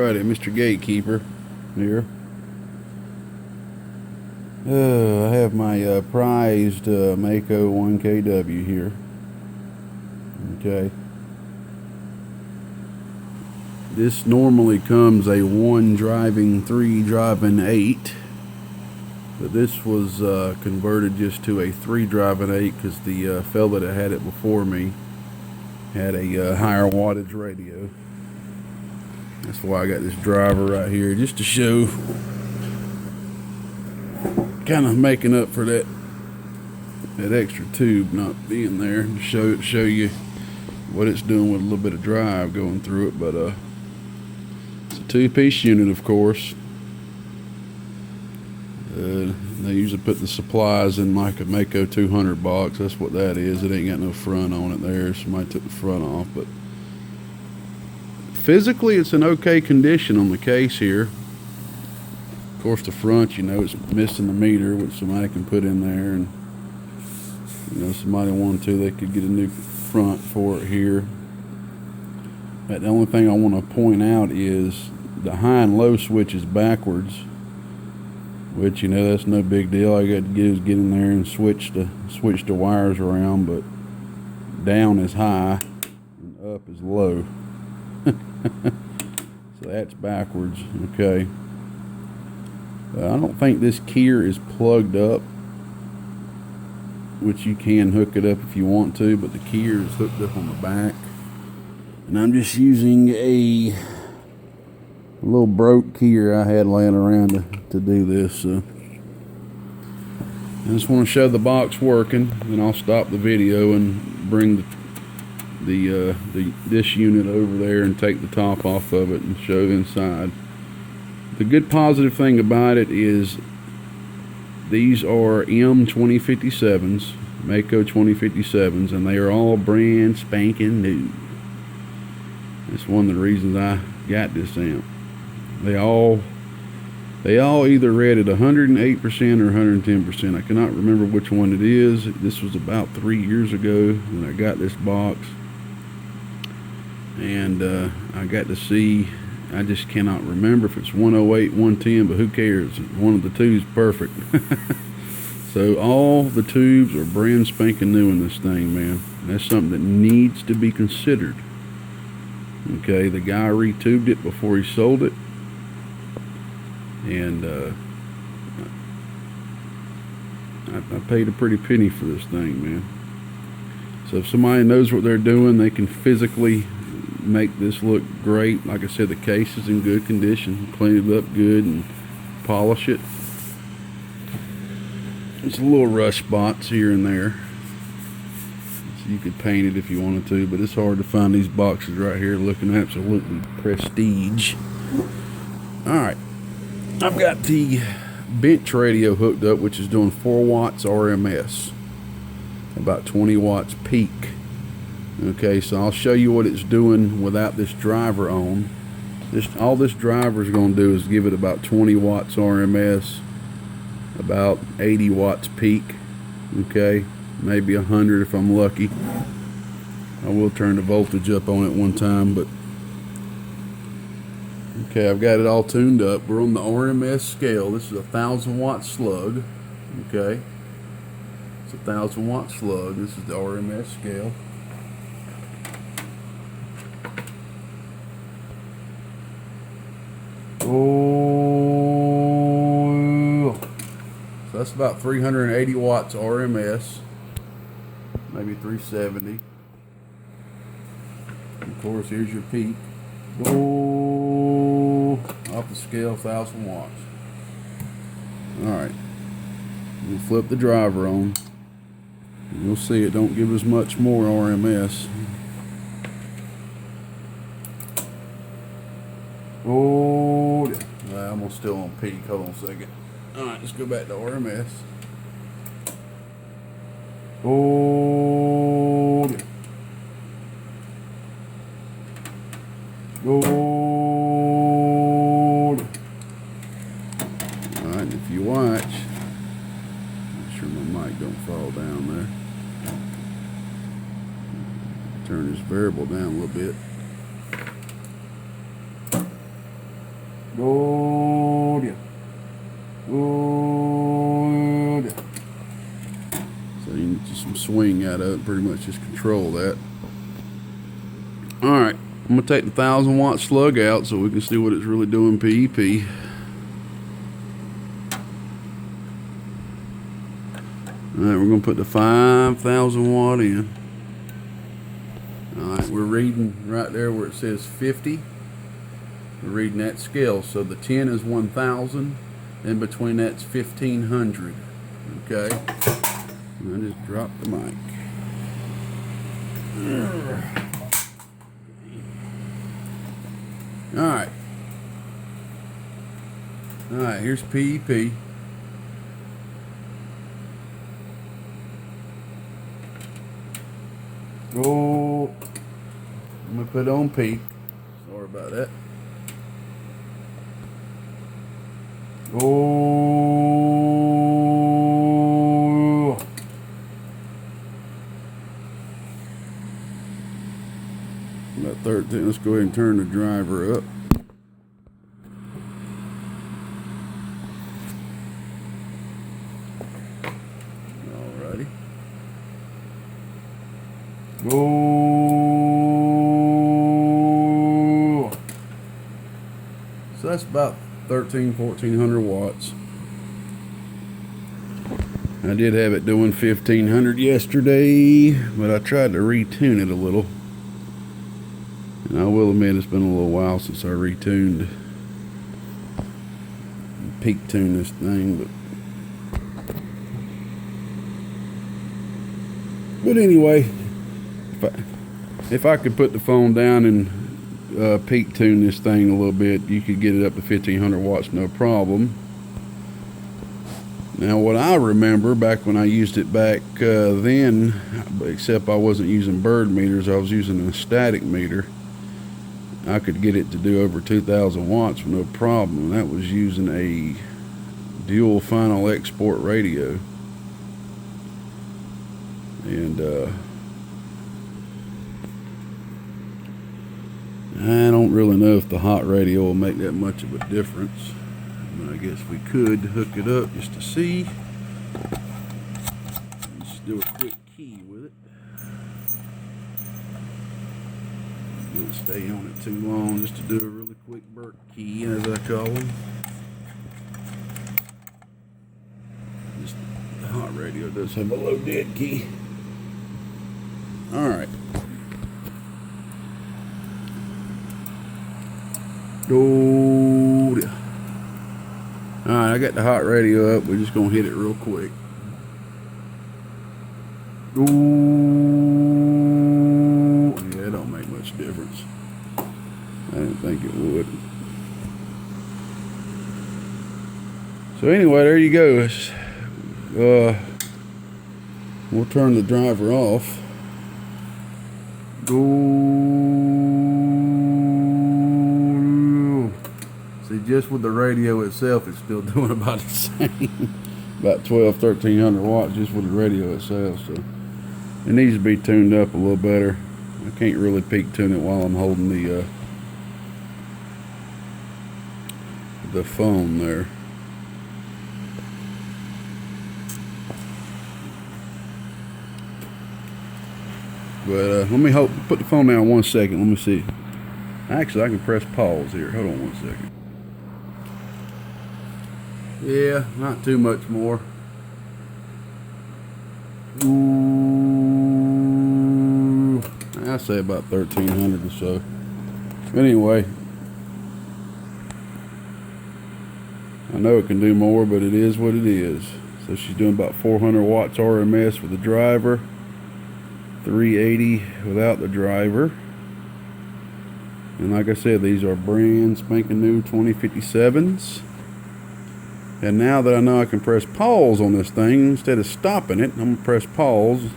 Alrighty, Mr. Gatekeeper here. I have my prized Maco 1KW here. Okay. This normally comes a 1 driving, 3 driving 8. But this was converted just to a 3 driving 8 because the fella that had it before me had a higher wattage radio. That's why I got this driver right here, just to show, kind of making up for that extra tube not being there, to show you what it's doing with a little bit of drive going through it. But it's a 2-piece unit, of course. They usually put the supplies in like a Maco 200 box. That's what that is. It ain't got no front on it there. Somebody took the front off, but physically it's in okay condition on the case here. Of course, the front, you know, it's missing the meter, which somebody can put in there, and you know, somebody wanted to, they could get a new front for it here. But the only thing I want to point out is the high and low switch is backwards, which, you know, that's no big deal. All you got to do is get in there and switch the wires around, but down is high and up is low. So that's backwards. Okay. I don't think this keyer is plugged up, which you can hook it up if you want to, but the keyer is hooked up on the back. And I'm just using a little broke keyer I had laying around to do this. So I just want to show the box working, and I'll stop the video and bring this unit over there and take the top off of it and show inside. The good positive thing about it is these are M2057s, Maco 2057s, and they are all brand spanking new. That's one of the reasons I got this amp. They all either read at 108% or 110%. I cannot remember which one it is. This was about 3 years ago when I got this box, and I got to see, I just cannot remember if it's 108, 110, but who cares? One of the two is perfect. So all the tubes are brand spanking new in this thing, man. And that's something that needs to be considered. Okay, the guy retubed it before he sold it, and I paid a pretty penny for this thing, man. So if somebody knows what they're doing, they can physically make this look great. Like I said, the case is in good condition. Clean it up good and polish it. There's a little rust spots here and there, so you could paint it if you wanted to, but it's hard to find these boxes right here looking absolutely prestige. Alright, I've got the bench radio hooked up, which is doing 4 watts RMS, about 20 watts peak. Okay, so I'll show you what it's doing without this driver on. All this driver is going to do is give it about 20 watts RMS, about 80 watts peak. Okay, maybe 100 if I'm lucky. I will turn the voltage up on it one time, but okay, I've got it all tuned up. We're on the RMS scale. This is a 1,000 watt slug. Okay, it's a 1,000 watt slug. This is the RMS scale. Oh, so that's about 380 watts RMS, maybe 370. Of course, here's your peak. Oh, off the scale, 1,000 watts. Alright, we'll flip the driver on. You'll see it don't give us much more RMS. Oh, I'm almost still on peak. Hold on a second. Alright, let's go back to RMS. Oh, alright, if you watch, make sure my mic don't fall down there. Turn this variable down a little bit. you need just some swing out of it, pretty much just control that. Alright, I'm going to take the 1000 watt slug out so we can see what it's really doing PEP. Alright, we're going to put the 5000 watt in. Alright, we're reading right there where it says 50. We're reading that scale. So the 10 is 1000. In between that's 1500. Okay. And I just dropped the mic. Alright. Alright, here's PEP. Oh, I'm going to put it on peak. Sorry about that. Oh, about 13. Let's go ahead and turn the driver up. Alrighty. Oh, so that's about 1400 watts. I did have it doing 1500 yesterday, but I tried to retune it a little. And I will admit it's been a little while since I retuned, peak tuned this thing, but anyway, if I could put the phone down and peak tune this thing a little bit, you could get it up to 1500 watts no problem. Now what I remember back when I used it back then, except I wasn't using bird meters, I was using a static meter, I could get it to do over 2000 watts with no problem. That was using a dual final export radio. And I don't really know if the hot radio will make that much of a difference. But I guess we could hook it up just to see. Just do a quick key with it. Don't stay on it too long, just to do a really quick Burke key, as I call them. Just, the hot radio does have a low dead key. Alright. Alright, I got the hot radio up. We're just gonna hit it real quick. Yeah, it don't make much difference. I didn't think it would. So anyway, there you go. We'll turn the driver off. See, just with the radio itself, it's still doing about the same. About 1300 watts just with the radio itself. So it needs to be tuned up a little better. I can't really peak tune it while I'm holding the phone there. But let me put the phone down 1 second. Let me see. Actually, I can press pause here. Hold on 1 second. Yeah, not too much more. Ooh, I say about 1300 or so. Anyway, I know it can do more, but it is what it is. So she's doing about 400 watts RMS with the driver, 380 without the driver. And like I said, these are brand spanking new 2057s. And now that I know I can press pause on this thing, instead of stopping it, I'm going to press pause,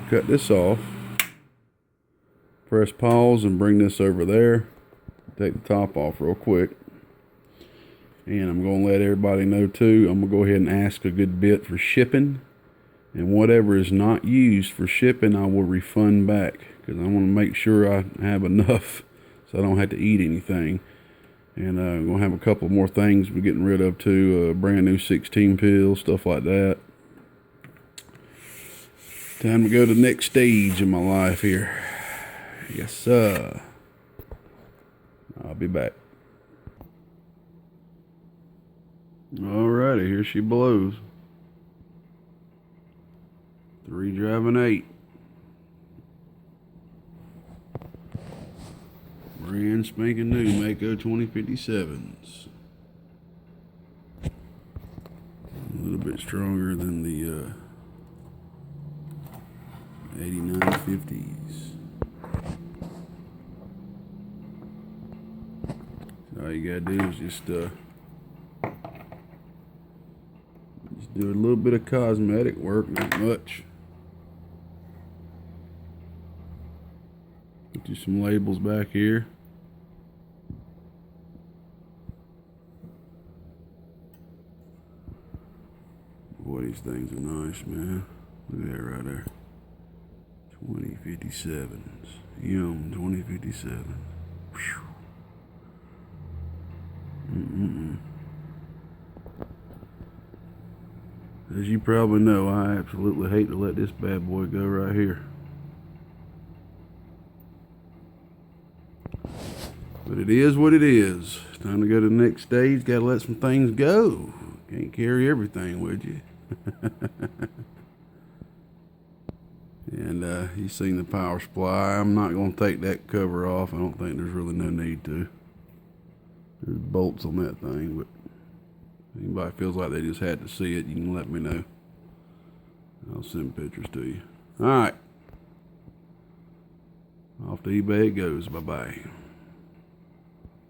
cut this off, press pause and bring this over there, take the top off real quick. And I'm going to let everybody know too, I'm going to go ahead and ask a good bit for shipping. And whatever is not used for shipping, I will refund back, because I want to make sure I have enough so I don't have to eat anything. And I'm going to have a couple more things we're getting rid of too, brand new 16 pills, stuff like that. Time to go to the next stage in my life here. Yes, sir. I'll be back. Alrighty, here she blows. 3 driving 8. Brand spanking new Maco 2057s. A little bit stronger than the 8950s. So all you gotta do is just do a little bit of cosmetic work, not much. Do some labels back here. Boy, these things are nice, man. Look at that right there. 2057s. Yum, 2057. As you probably know, I absolutely hate to let this bad boy go right here. But it is what it is. Time to go to the next stage. Gotta let some things go. Can't carry everything with you. And you've seen the power supply. I'm not going to take that cover off. I don't think there's really no need to. There's bolts on that thing, but anybody feels like they just had to see it, you can let me know. I'll send pictures to you. Alright. Off to eBay it goes. Bye-bye.